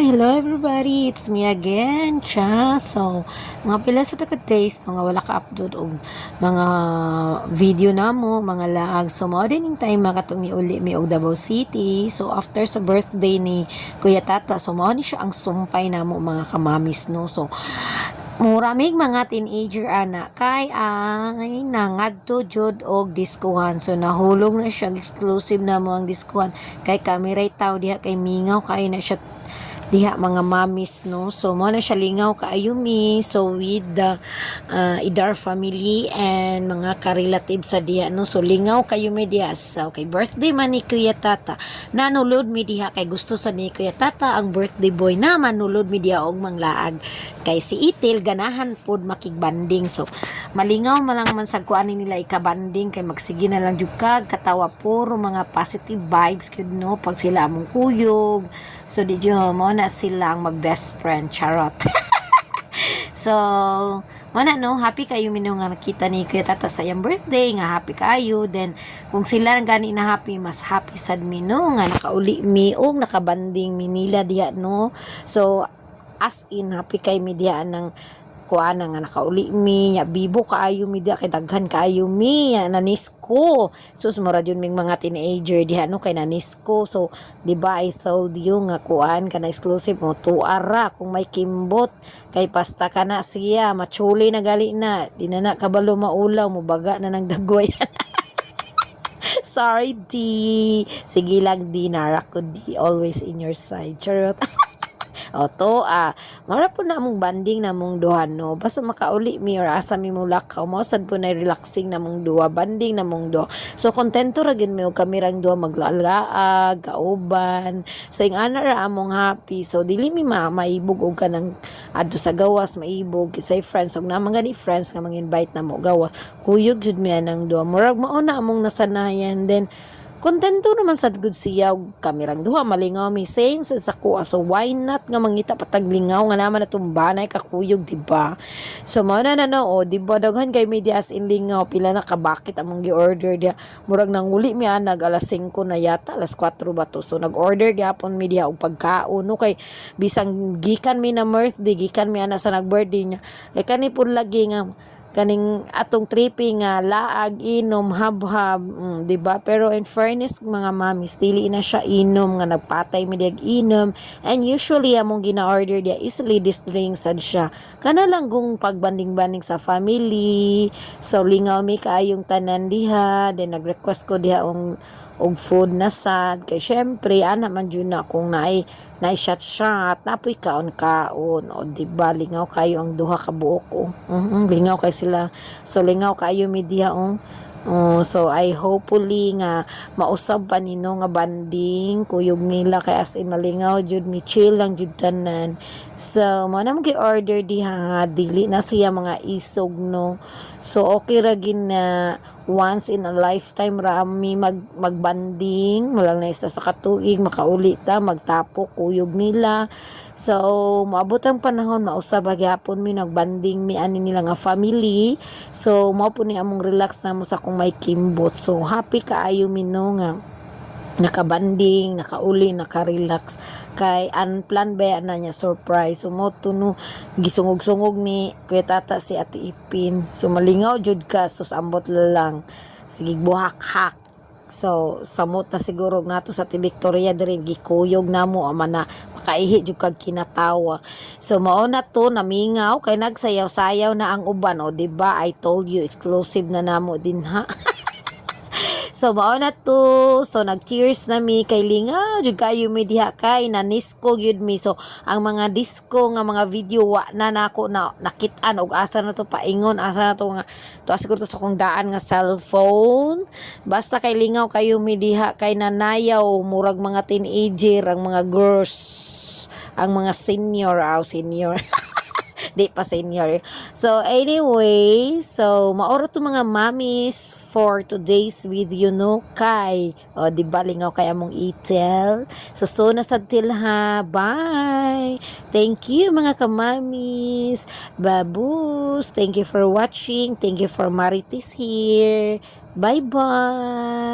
Hello everybody, it's me again, Cha. So, mga pila sa taga-taste nga wala ka upload og mga video na mo, mga lag. So, mao din yung time makatong ni uli mi og Davao City. So, after sa birthday ni Kuya Tata, so mao ni siya ang sumpay na mo mga kamamis, no. So, muramig mga teenager ana kay ay nangadto jud og diskuhan. So nahulog na siya exclusive na mo ang diskuhan kay kami ray taw diha kay mingaw kay na siya diha mga mamis, no. So mo na siya lingaw kaayumi, so with the Idar family and mga ka-relative sa diha, no. So lingaw kayumi diha. So kay birthday man ni Kuya Tata, nanulod mi diha kay gusto sa ni Kuya Tata ang birthday boy na manulod mi diha og manglaag kay si Itil ganahan pod makigbanding. So malingaw man lang man sa kuan nila ikabanding kay magsige na lang jud kag katawa, puro mga positive vibes gud, no, pag sila among kuyog. So di jo mo na sila ang mag best friend, charot. So wala, no, happy kayo mino nga nakita ni Kuya Tata sa iyang birthday, nga happy kayo. Then kung sila gani na happy, mas happy sad mi, no, nga nakauli mi og nakabanding mi nila diha, no. So as in happy kay mi diha ng kuana nga nakauli mi nya bibo kaayo mi diha kay daghan kaayo mi nanisko. So sumura jud ming mga teenager diha, no, kay nanisko. So di ba I told you nga kuan kana exclusive mo tuara kung may kimbot kay pasta kana siya machuli na gali na di na kabalo maulaw mo baga na nang dagwayan. Sorry di, sige lang di, nara ko di, always in your side, charot. O to, mara po na mong banding na mong duha, no. Basta makauli mi or asa mi mulak ka, mausad po na relaxing na mong duha, banding na mong duha. So kontento ra gyud mi og kamirang duha maglalaag, kauban. So ing ana ra among happy. So dili mi maibog og kanang adto sa gawas maibog say friends og naman gani friends nga mang-invite na mo gawas. Kuyog jud mi anang duha. Murag mao na among nasanayan, then kontento naman sad gud siya og kamirang duha malingaw mi same sa ko. So why not nga mangita pataglingaw nga naman atong banay kakuyog, di ba? So mao na no, o di ba daghan kay media as in lingaw pila na kabakit among gi-order dia. Murag nanguli mi nag alas 5 na yata, alas 4 ba to. So nag-order gyapon mi dia og pagkaon, no, kay bisang gikan mi na birthday, gikan mi ana sa nag-birthday niya. Kay kani pud lagi nga kaning atong tripping nga laag inom habhab, di ba? Pero in fairness mga mamis, dili na siya inom nga nagpatay mi diag inom, and usually among gina-order dia easily this drink sad siya kana lang kung pagbanding-banding sa family. So lingaw mi kaayong tanan diha, then nag-request ko diha og food na sad kay syempre ana man jud na kung naay shot napoy kaon o di ba lingaw kayo ang duha ka buok ko. Lingaw kay sila. So lingaw kayo mi diha so I hopefully nga mausab pa nino nga banding kuyog nila kay as in malingaw jud mi, chill lang jud tanan. So mo na gi-order diha nga dili na siya mga isog, no. So okay ra gin na once in a lifetime ra mi magbanding, mulang na isa sa katuig makauli ta magtapok kuyog nila. So moabot ang panahon mausab gyapon mi nagbanding mi ani nila nga family. So mao po ni among relax na mo sa kung may kimbot. So happy kaayo mi, no, nga nakabanding, nakauli, nakarelax kay unplanned ba na niya surprise. So mo to, no, gisungog-sungog ni Kuya Tata si Ate Ipin. So malingaw jud ka, so ambot lang sige buhak-hak. So samot na siguro nato sa Victoria diri gikuyog namo ama na makaihi jud kag kinatawa. So mao na to, namingaw kay nagsayaw-sayaw na ang uban, o di ba I told you exclusive na namo din ha. So mao na to, so nag-cheers na mi kay lingaw jud kayo mi diha kay nanisco gyud mi. So ang mga disco nga mga video wa na nako na nakit-an og asa na to paingon, asa na to nga to siguro to sa kong daan nga cellphone. Basta kay lingaw kayo mi diha kay nanayaw murag mga teenager ang mga girls, ang mga senior di pa senior. So anyway, so maoro to mga mamis for today's video, no, kay di ba lingaw kay among Itel. So na sad til ha, bye. Thank you mga kamamis, babus, thank you for watching, thank you for Marites here, bye bye.